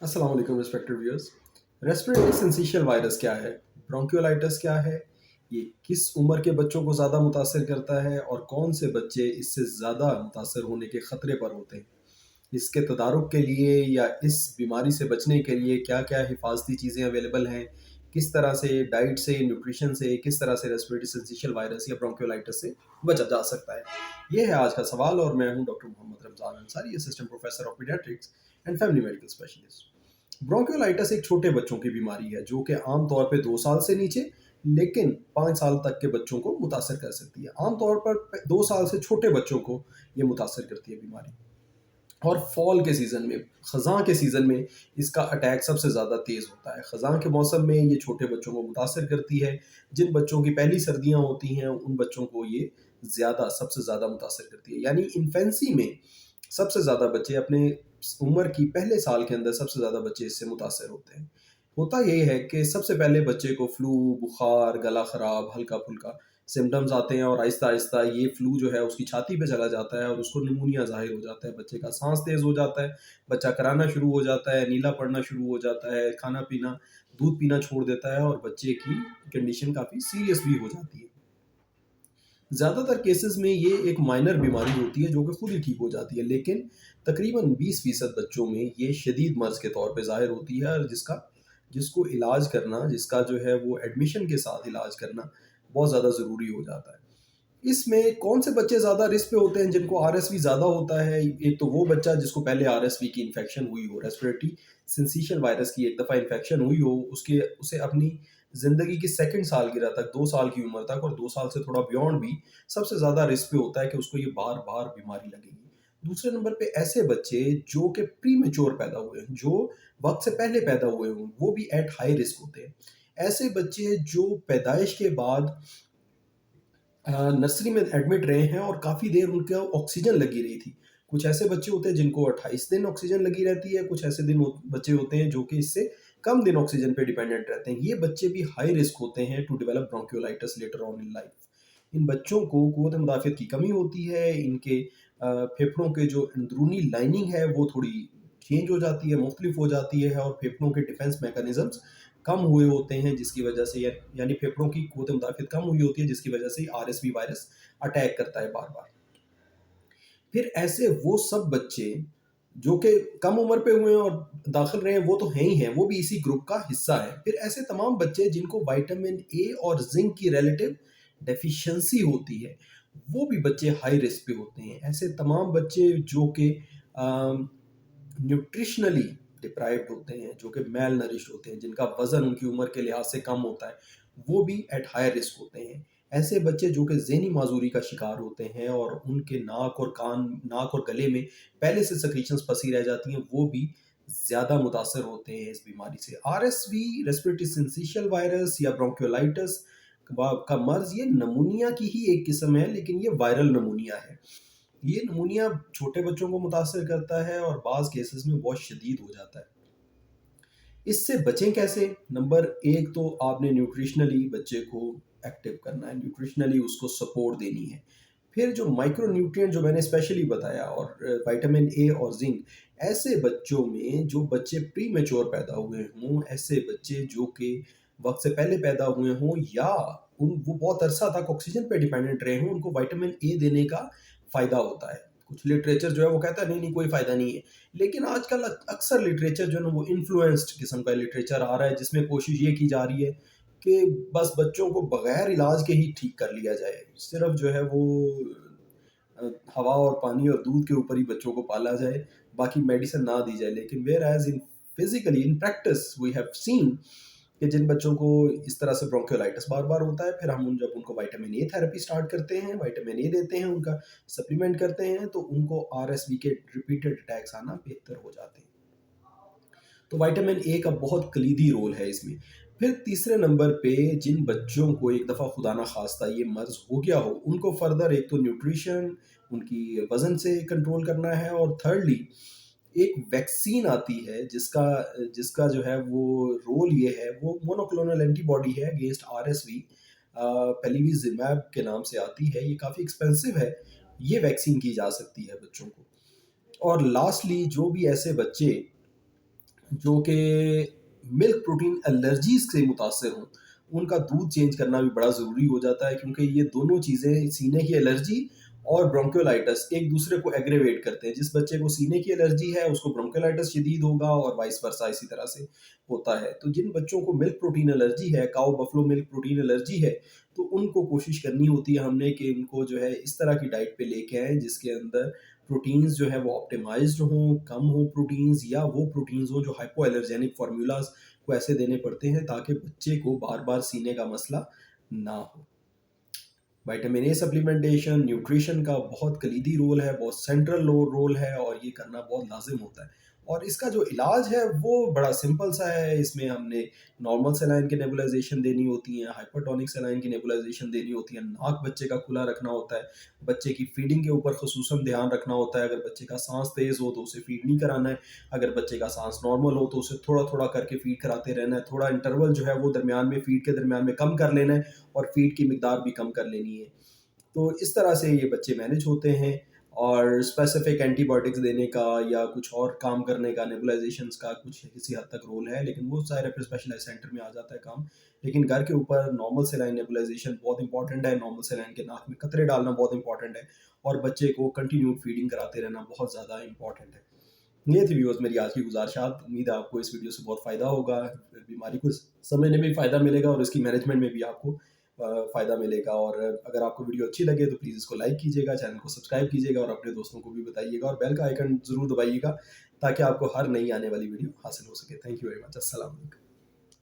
अस्सलाम वालेकुम respected viewers. Respiratory syncytial virus क्या है? ब्रोंकियोलाइटिस क्या है? ये किस उम्र के बच्चों को ज़्यादा मुतासिर करता है और कौन से बच्चे इससे ज़्यादा मुतासर होने के ख़तरे पर होते हैं? इसके तदारुक के लिए या इस बीमारी से बचने के लिए क्या-क्या हिफाजती चीज़ें अवेलेबल हैं? किस तरह से डाइट से, न्यूट्रिशन से, किस तरह से रेस्पिरेटरी सिंसिशियल वायरस या ब्रोंकियोलाइटिस से बचा जा सकता है? ये है आज का सवाल और मैं हूँ doctor Mohammad Ramzan Ansari, assistant professor of pediatrics and family medical specialist. Bronchiolitis एक छोटे बच्चों की बीमारी है जो कि आम तौर पे 2 साल से नीचे लेकिन 5 साल तक के बच्चों को मुतासिर कर सकती है। आम तौर पर 2 साल से छोटे बच्चों को ये मुतासिर करती है बीमारी। और फॉल के सीज़न में, ख़ज़ां के सीज़न में इसका अटैक सबसे ज़्यादा तेज़ होता है। ख़ज़ां के मौसम में ये छोटे बच्चों को मुतासिर करती है। जिन बच्चों की पहली सर्दियाँ होती हैं, उन बच्चों को ये सबसे ज़्यादा मुतासिर करती है। यानी इन्फेंसी में सबसे ज़्यादा बच्चे अपने उम्र की पहले साल के अंदर सबसे ज़्यादा बच्चे इससे मुतासिर होते हैं। होता ये है कि सबसे पहले बच्चे को फ्लू, बुखार, गला ख़राब, हल्का-फुल्का सिम्पटम्स आते हैं और आहिस्ता-आहिस्ता ये फ्लू जो है उसकी छाती पे चला जाता है और उसको निमोनिया ज़ाहिर हो जाता है। बच्चे का साँस तेज़ हो जाता है, बच्चा कराना शुरू हो जाता है, नीला पड़ना शुरू हो जाता है, खाना-पीना, दूध पीना छोड़ देता है और बच्चे की कंडीशन काफ़ी सीरियस भी हो जाती है। ज़्यादातर केसेस में ये एक माइनर बीमारी होती है जो कि खुद ही ठीक हो जाती है, लेकिन तकरीबन 20% बच्चों में ये शदीद मर्ज़ के तौर पे ज़ाहिर होती है और जिसको इलाज करना, जिसका जो है वो एडमिशन के साथ इलाज करना बहुत ज़्यादा ज़रूरी हो जाता है। इसमें कौन से बच्चे ज़्यादा रिस्क पे होते हैं जिनको आरएसवी ज़्यादा होता है? एक तो वो बच्चा जिसको पहले आरएसवी की इन्फेक्शन हुई हो, रेस्पिरेटरी सिंसिशियल वायरस की एक दफ़ा इन्फेक्शन हुई हो, उसके उसे अपनी ज़िंदगी की सेकंड सालगिरह तक, 2 साल की उम्र तक और 2 साल से थोड़ा बियॉन्ड भी सबसे ज़्यादा रिस्क पे होता है कि उसको ये बार-बार बीमारी लगेगी। दूसरे नंबर पे ऐसे बच्चे जो कि प्रीमैच्योर पैदा हुए हैं, जो वक़्त से पहले पैदा हुए हों, वो भी एट हाई रिस्क होते हैं। ऐसे बच्चे जो पैदाइश के बाद नर्सरी में एडमिट रहे हैं और काफ़ी देर उनको ऑक्सीजन लगी रही थी। कुछ ऐसे बच्चे होते हैं जिनको 28 दिन ऑक्सीजन लगी रहती है, कुछ ऐसे बच्चे होते हैं जो कि इससे कम दिन ऑक्सीजन पे डिपेंडेंट रहते हैं। ये बच्चे भी हाई रिस्क होते हैं to develop bronchiolitis later on in life. इन बच्चों को क़ुव्वत मुदाफ़ियत की कमी होती है, इनके फेफड़ों के जो अंदरूनी लाइनिंग है वो थोड़ी चेंज हो जाती है, मुख्तलिफ हो जाती है और फेफड़ों के डिफेंस मैकेनिज़्म्स कम हुए होते हैं जिसकी वजह से यानी फेफड़ों की क़ुव्वत मुदाफ़ियत कम हुई होती है जिसकी वजह से आरएसवी वायरस अटैक करता है बार-बार। फिर ऐसे वो सब बच्चे जो कि कम उम्र पे हुए हैं और दाखिल रहे हैं वो तो हैं ही हैं, वो भी इसी ग्रुप का हिस्सा हैं। फिर ऐसे तमाम बच्चे जिनको विटामिन ए और ज़िंक की रिलेटिव डेफ़िशिएंसी होती है, वो भी बच्चे हाई रिस्क पे होते हैं। ऐसे तमाम बच्चे जो कि न्यूट्रिशनली डिप्राइव्ड होते हैं, जो कि मेल नरिश्ड होते हैं, जिनका वज़न उनकी उम्र के लिहाज से कम होता है, वो भी एट हाई रिस्क होते हैं। ऐसे बच्चे जो कि ज़हनी माज़ूरी का शिकार होते हैं और उनके नाक और गले में पहले से सेक्रीशंस फँसी रह जाती हैं, वो भी ज़्यादा मुतासर होते हैं इस बीमारी से। आरएसवी, रेस्पिरेटरी सिंसिशियल वायरस या ब्रोंकियोलाइटिस का मर्ज़ ये नमूनिया की ही एक किस्म है, लेकिन ये वायरल नमूनिया है। ये नमूनिया छोटे बच्चों को मुतासिर करता है और बाज़ केसेस में बहुत शदीद हो जाता है। इससे बचें कैसे? नंबर 1 तो आपने न्यूट्रिशनली बच्चे को एक्टिव करना है, न्यूट्रिशनली उसको सपोर्ट देनी है। फिर जो माइक्रो न्यूट्रिएंट जो मैंने स्पेशली बताया और विटामिन ए और ज़िंक, ऐसे बच्चों में जो बच्चे प्रीमैच्योर पैदा हुए हों, ऐसे बच्चे जो कि वक़्त से पहले पैदा हुए हों या वो बहुत अरसा तक ऑक्सीजन पे डिपेंडेंट रहे हों, उनको विटामिन ए देने का फ़ायदा होता है। कुछ लिटरेचर जो है वो कहता है नहीं, नहीं कोई फ़ायदा नहीं है। लेकिन आजकल अक्सर लिटरेचर जो है ना वो इन्फ्लुएंस्ड किस्म का लिटरेचर आ रहा है जिसमें कोशिश ये की जा रही है कि बस बच्चों को बगैर इलाज के ही ठीक कर लिया जाए। सिर्फ जो है वो हवा और पानी और दूध के ऊपर ही बच्चों को पाला जाए, बाकी मेडिसिन ना दी जाए। लेकिन whereas in practice we have seen कि जिन बच्चों को इस तरह से ब्रोंकियोलाइटिस बार-बार होता है, फिर हम जब उनको विटामिन ए थेरेपी स्टार्ट करते हैं, विटामिन ए देते हैं, उनका सप्लीमेंट करते हैं, तो उनको आरएसवी के रिपीटेड अटैक्स आना बेहतर हो जाते हैं। तो विटामिन ए का बहुत कलीदी रोल है इसमें। फिर तीसरे नंबर पे जिन बच्चों को एक दफ़ा खुदा ना ख़ास्ता ये मर्ज़ हो गया हो, उनको फ़र्दर एक तो न्यूट्रिशन, उनकी वज़न से कंट्रोल करना है और थिर्डली एक वैक्सीन आती है जिसका जो है वो रोल ये है, वो मोनोक्लोनल एंटीबॉडी है अगेंस्ट आरएसवी, पेलिविज़िमैब के नाम से आती है, ये काफ़ी एक्सपेंसिव है, ये वैक्सीन की जा सकती है बच्चों को। और लास्टली जो भी ऐसे बच्चे جو کہ ملک پروٹین الرجیز سے متاثر ہوں، ان کا دودھ چینج کرنا بھی بڑا ضروری ہو جاتا ہے، کیونکہ یہ دونوں چیزیں سینے کی الرجی اور برونکیولائٹس ایک دوسرے کو ایگریویٹ کرتے ہیں. جس بچے کو سینے کی الرجی ہے اس کو برونکیولائٹس شدید ہوگا اور وائس ورسا اسی طرح سے ہوتا ہے. تو جن بچوں کو ملک پروٹین الرجی ہے، کاؤ بفلو ملک پروٹین الرجی ہے، تو ان کو کوشش کرنی ہوتی ہے ہم نے کہ ان کو جو ہے اس طرح کی ڈائٹ پہ لے کے آئیں جس کے اندر پروٹینز جو ہے وہ آپٹیمائزڈ ہوں، کم ہوں پروٹینز، یا وہ پروٹینز ہوں جو ہائپو الرجینک فارمولاز کو ایسے دینے پڑتے ہیں تاکہ بچے کو بار بار سینے کا مسئلہ نہ ہو. وائٹامن اے سپلیمنٹیشن نیوٹریشن کا بہت کلیدی رول ہے، بہت سینٹرل رول ہے، اور یہ کرنا بہت لازم ہوتا ہے. اور اس کا جو علاج ہے وہ بڑا سمپل سا ہے. اس میں ہم نے نارمل سیلائن کی نیبولائزیشن دینی ہوتی ہیں، ہائپرٹونک سیلائن کی نیبولائزیشن دینی ہوتی ہے، ناک بچے کا کھلا رکھنا ہوتا ہے، بچے کی فیڈنگ کے اوپر خصوصاً دھیان رکھنا ہوتا ہے. اگر بچے کا سانس تیز ہو تو اسے فیڈ نہیں کرانا ہے، اگر بچے کا سانس نارمل ہو تو اسے تھوڑا تھوڑا کر کے فیڈ کراتے رہنا ہے. تھوڑا انٹرول جو ہے وہ درمیان میں فیڈ کے درمیان میں کم کر لینا ہے، اور فیڈ کی مقدار بھی کم کر لینی ہے. تو اس طرح سے یہ بچے مینج ہوتے ہیں. اور اسپیسیفک اینٹی بایوٹکس دینے کا یا کچھ اور کام کرنے کا، نیبولائزیشنس کا کچھ کسی حد تک رول ہے، لیکن وہ ظاہر ہے پھر اسپیشلائز سینٹر میں آ جاتا ہے کام. لیکن گھر کے اوپر نارمل سیلائن نیبولائزیشن بہت امپورٹنٹ ہے، نارمل سیلائن کے ناک میں قطرے ڈالنا بہت امپورٹنٹ ہے، اور بچے کو کنٹینیو فیڈنگ کراتے رہنا بہت زیادہ امپورٹنٹ ہے. یہ تھی ویورز میری آج کی گزارشات. امید ہے آپ کو اس ویڈیو سے بہت فائدہ ہوگا، بیماری کو سمجھنے میں بھی فائدہ ملے گا، اور اس کی مینجمنٹ میں بھی آپ کو فائدہ ملے گا. اور اگر آپ کو ویڈیو اچھی لگے تو پلیز اس کو لائک کیجیے گا، چینل کو سبسکرائب کیجیے گا، اور اپنے دوستوں کو بھی بتائیے گا، اور بیل کا آئیکن ضرور دبائیے گا تاکہ آپ کو ہر نئی آنے والی ویڈیو حاصل ہو سکے. Thank you very much. السلام علیکم.